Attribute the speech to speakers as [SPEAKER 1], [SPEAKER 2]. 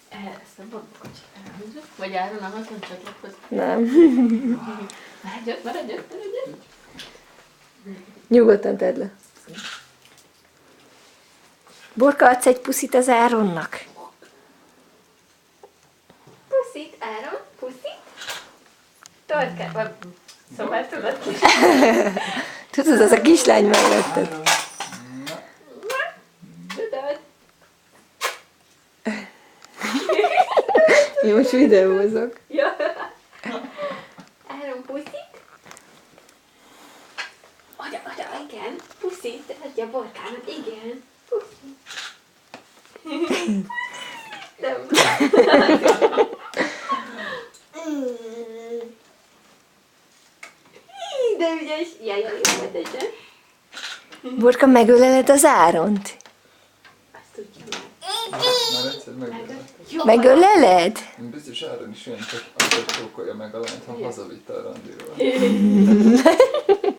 [SPEAKER 1] Ezt a babakocsit elhúzzuk? Vagy Áron ahhoz nem csatlakozik?
[SPEAKER 2] Nem.
[SPEAKER 1] Maradj.
[SPEAKER 2] Nyugodtan tedd le. Borka, adsz egy puszit az Áronnak?
[SPEAKER 1] Puszit, Áron, puszit. Torka, szóval tudod ki?
[SPEAKER 2] Tudod, az a kislány melletted.
[SPEAKER 1] Tudod?
[SPEAKER 2] Én most videózok.
[SPEAKER 1] Jó. Áron, puszit. Oda, igen. Puszit, adja Borkának, igen. Puszit. Nem. De ügyes. Jaj, ügyesen.
[SPEAKER 2] Borka, megöleled az Áront?
[SPEAKER 1] Azt tudja
[SPEAKER 3] Már egyszer megölelt.
[SPEAKER 1] meg.
[SPEAKER 2] Megöleled?
[SPEAKER 3] Én biztos Áron is olyan, csak akkor csókolja meg a lányt, ha hazavitte a randiról.